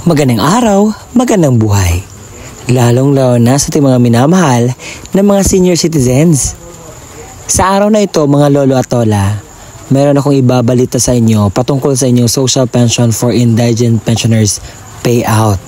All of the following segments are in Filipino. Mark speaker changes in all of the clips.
Speaker 1: Magandang araw, magandang buhay. Lalong-lalo na sa ating mga minamahal na mga senior citizens. Sa araw na ito mga lolo at lola, meron akong ibabalita sa inyo patungkol sa inyong social pension for indigent pensioners payout.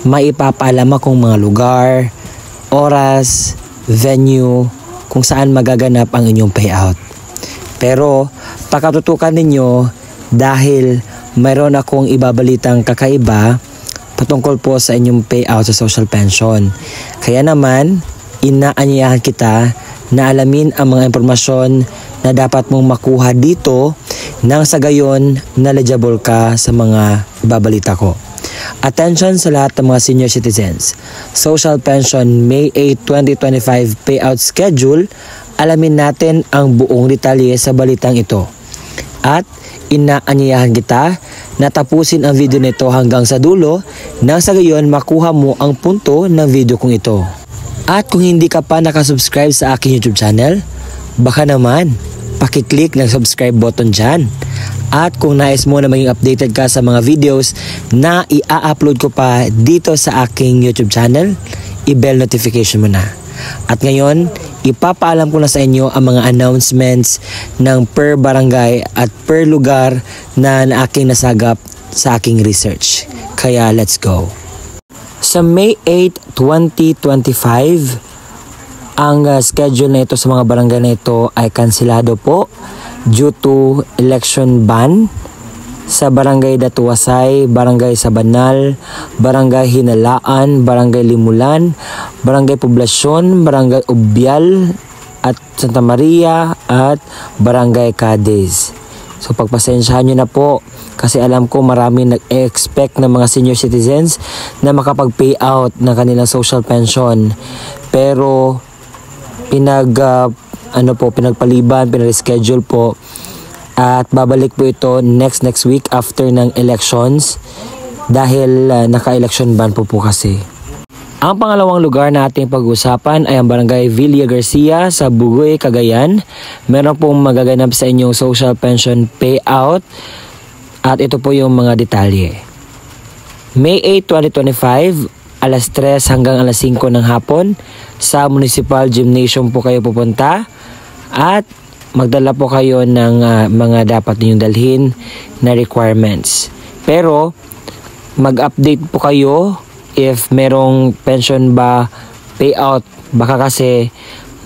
Speaker 1: May ipapaalam akong mga lugar, oras, venue, kung saan magaganap ang inyong payout. Pero pakatutukan ninyo dahil mayroon akong ibabalitang kakaiba patungkol po sa inyong payout sa social pension. Kaya naman, inaanyayahan kita na alamin ang mga impormasyon na dapat mong makuha dito nang sa gayon knowledgeable ka sa mga ibabalita ko. Attention sa lahat ng mga senior citizens. Social Pension May 8, 2025 payout schedule. Alamin natin ang buong detalye sa balitang ito. At inaanyayahan kita na tapusin ang video nito hanggang sa dulo nang sa gayon makuha mo ang punto ng video kong ito. At kung hindi ka pa nakasubscribe sa aking YouTube channel, baka naman pakiclick ng subscribe button dyan. At kung nais mo na maging updated ka sa mga videos na i-upload ko pa dito sa aking YouTube channel, i-bell notification mo na. At ngayon, ipapaalam ko na sa inyo ang mga announcements ng per barangay at per lugar na aking nasagap sa aking research. Kaya let's go. Sa May 8, 2025, ang schedule na ito sa mga barangay na ito ay kansilado po due to election ban sa Barangay Datuwasay, Barangay Sabanal, Barangay Hinalaan, Barangay Limulan, Barangay Poblasyon, Barangay Ubyal at Santa Maria at Barangay Cadiz. So pagpasensyahan nyo na po kasi alam ko marami nag-expect ng mga senior citizens na makapag-payout ng kanilang social pension. Pero pinagpaliban, pinag-schedule po. At babalik po ito next week after ng elections dahil naka-election ban po kasi. Ang pangalawang lugar na ating pag-usapan ay ang Barangay Villa Garcia sa Bugoy, Cagayan. Meron pong magaganap sa inyong social pension payout at ito po yung mga detalye. May 8, 2025, alas 3 hanggang alas 5 ng hapon sa Municipal Gymnasium po kayo pupunta at magdala po kayo ng mga dapat ninyong dalhin na requirements. Pero mag-update po kayo if merong pension ba payout. Baka kasi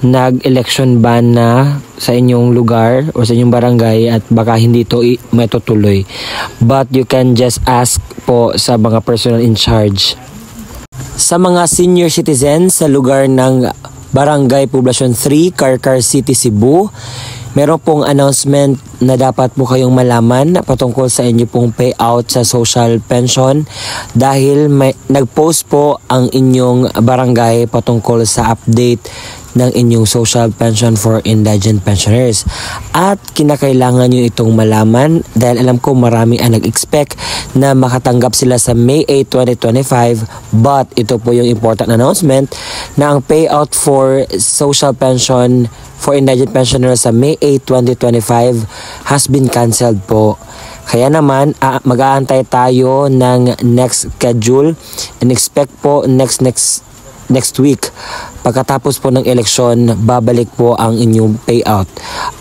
Speaker 1: nag-election ban na sa inyong lugar o sa inyong barangay at baka hindi ito matutuloy. But you can just ask po sa mga personal in charge. Sa mga senior citizens sa lugar ng Barangay Poblasyon 3, Carcar City, Cebu, meron pong announcement na dapat po kayong malaman patungkol sa inyo pong payout sa social pension dahil nag-post po ang inyong barangay patungkol sa update ng inyong social pension for indigent pensioners. At kinakailangan nyo itong malaman dahil alam ko marami ang nag-expect na makatanggap sila sa May 8, 2025 but ito po yung important announcement na ang payout for social pension for indigent pensioners sa May 8, 2025 has been cancelled po. Kaya naman mag-aantay tayo ng next schedule and expect po next week. Pagkatapos po ng eleksyon, babalik po ang inyong payout.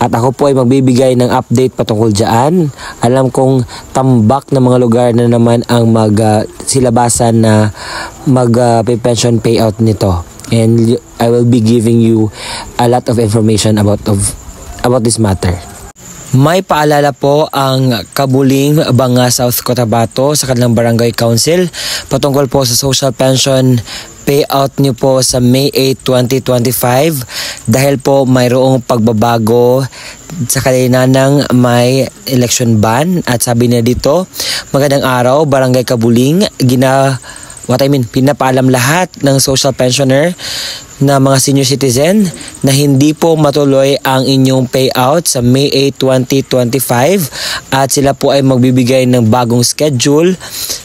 Speaker 1: At ako po ay magbibigay ng update patungkol dyan. Alam kong tambak na mga lugar na naman ang silabasan na mag-pension payout nito. And I will be giving you a lot of information about this matter. May paalala po ang Kabuling, Banga, South Cotabato sa kanilang barangay council patungkol po sa social pension payout niyo po sa May 8, 2025 dahil po mayroong pagbabago sa kanina ng may election ban at sabi niya dito, magandang araw Barangay Kabuling, pinapaalam lahat ng social pensioner na mga senior citizen na hindi po matuloy ang inyong payout sa May 8, 2025 at sila po ay magbibigay ng bagong schedule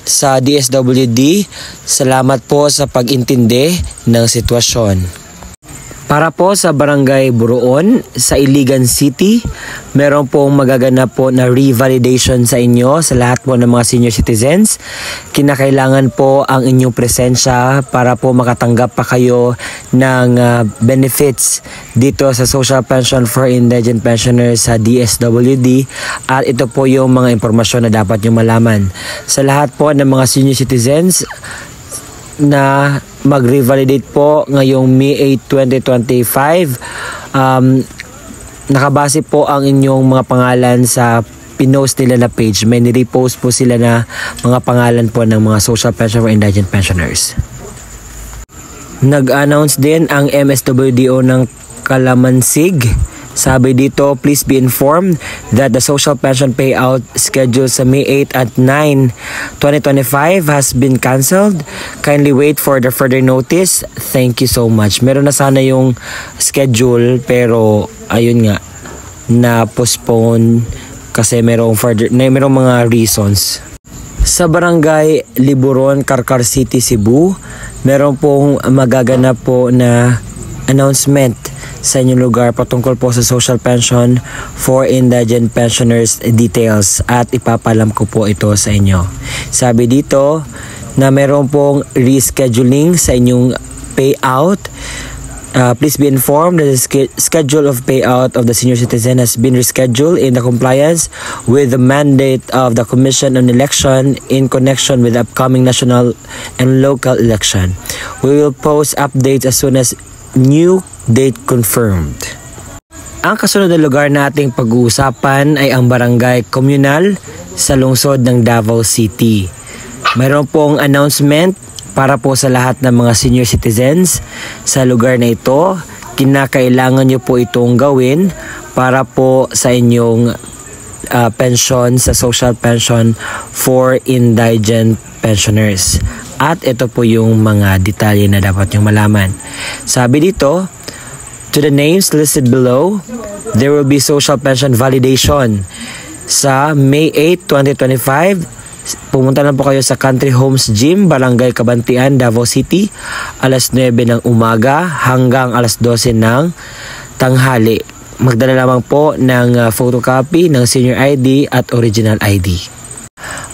Speaker 1: sa DSWD. Salamat po sa pag-intindi ng sitwasyon. Para po sa Barangay Buruon sa Iligan City, meron pong magaganap po na revalidation sa inyo sa lahat po ng mga senior citizens. Kinakailangan po ang inyong presensya para po makatanggap pa kayo ng benefits dito sa Social Pension for Indigent Pensioners sa DSWD, at ito po yung mga impormasyon na dapat nyo malaman. Sa lahat po ng mga senior citizens na mag-revalidate po ngayong May 8, 2025. Nakabase po ang inyong mga pangalan sa pinost nila na page. May nirepost po sila na mga pangalan po ng mga Social Pension for Indigent Pensioners. Nag-announce din ang MSWDO ng Kalamansig. Sabi dito, please be informed that the social pension payout scheduled sa May 8 at 9, 2025 has been cancelled. Kindly wait for the further notice. Thank you so much. Meron na sana yung schedule pero ayun nga, na-postpone kasi merong mga reasons. Sa Barangay Liburon, Carcar City, Cebu, meron pong magaganap po na announcement sa inyong lugar patungkol po sa Social Pension for Indigent Pensioners details, at ipapalam ko po ito sa inyo. Sabi dito na meron pong rescheduling sa inyong payout. Please be informed that the schedule of payout of the senior citizen has been rescheduled in the compliance with the mandate of the Commission on Election in connection with the upcoming national and local election. We will post updates as soon as new date confirmed. Ang kasunod na lugar na ating pag-uusapan ay ang Barangay Komunal sa lungsod ng Davao City. Mayroon pong announcement para po sa lahat ng mga senior citizens sa lugar na ito. Kinakailangan nyo po itong gawin para po sa inyong pension sa Social Pension for Indigent Pensioners. At ito po yung mga detalye na dapat nyong malaman. Sabi dito, to the names listed below, there will be social pension validation sa May 8, 2025. Pumunta lang po kayo sa Country Homes Gym, Barangay Kabantian, Davao City, alas 9 ng umaga hanggang alas 12 ng tanghali. Magdala lamang po ng photocopy ng senior ID at original ID.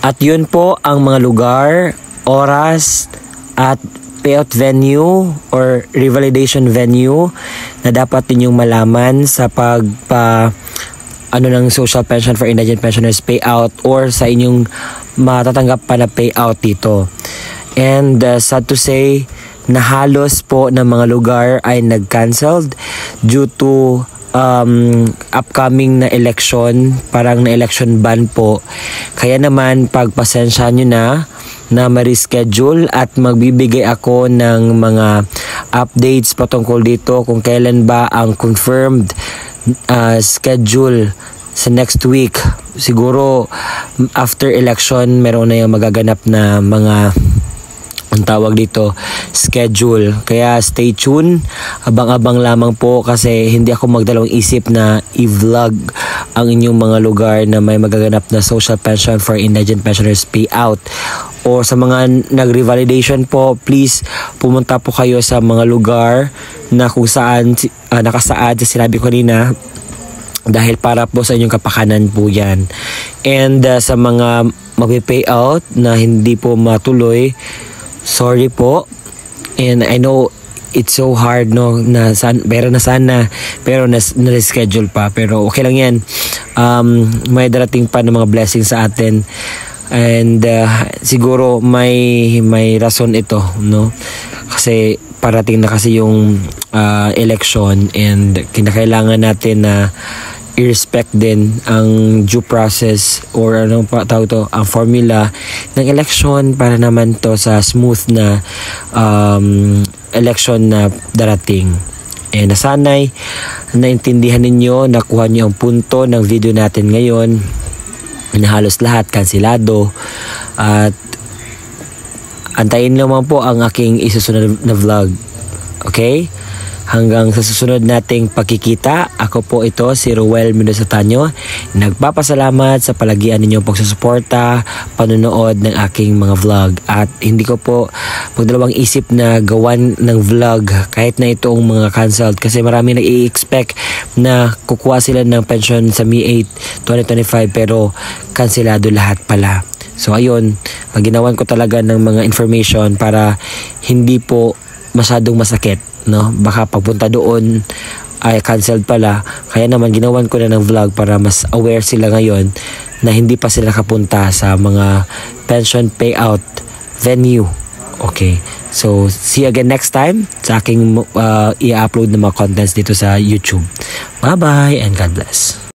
Speaker 1: At yun po ang mga lugar, oras at payout venue or revalidation venue na dapat ninyong malaman sa ng Social Pension for Indigent Pensioners payout or sa inyong matatanggap pa na payout dito. And sad to say na halos po ng mga lugar ay nag-cancelled due to upcoming na election, parang na election ban po. Kaya naman pagpasensya nyo na ma-reschedule at magbibigay ako ng mga updates patungkol dito kung kailan ba ang confirmed schedule sa next week. Siguro after election meron na yung magaganap na mga ang tawag dito, schedule. Kaya stay tuned, abang-abang lamang po kasi hindi ako magdalawang isip na i-vlog ang inyong mga lugar na may magaganap na Social Pension for Indigent Pensioners payout. O sa mga nag-revalidation po, please pumunta po kayo sa mga lugar na kung saan nakasaad sa sinabi ko kanina, dahil para po sa inyong kapakanan po yan. And sa mga mag-payout na hindi po matuloy, sorry po. And I know it's so hard na na-reschedule pa, pero okay lang yan. May darating pa ng mga blessings sa atin. And siguro may rason ito, no? Kasi parating na kasi yung election, and kinakailangan natin na i-respect din ang due process or anong tawag to, ang formula ng election para naman to sa smooth na election na darating. Nasanay naintindihan ninyo, nakuha nyo ang punto ng video natin ngayon na halos lahat kansilado, at antayin naman po ang aking isusunod na vlog. Okay? Hanggang sa susunod nating pagkikita, ako po ito si Ruel Mendoza Tanyo. Nagpapasalamat sa palagian ninyong pagsusuporta, panonood ng aking mga vlog. At hindi ko po magdalawang isip na gawan ng vlog kahit na itong mga cancelled kasi marami nag-i-expect na kukuha sila ng pension sa May 8, 2025 pero kanselado lahat pala. So ayun, ginawan ko talaga ng mga information para hindi po masyadong masakit, no? Baka pagpunta doon ay canceled pala. Kaya naman ginawan ko na ng vlog para mas aware sila ngayon na hindi pa sila nakapunta sa mga pension payout venue. Okay. So, see you again next time sa aking i-upload na mga contents dito sa YouTube. Bye-bye and God bless.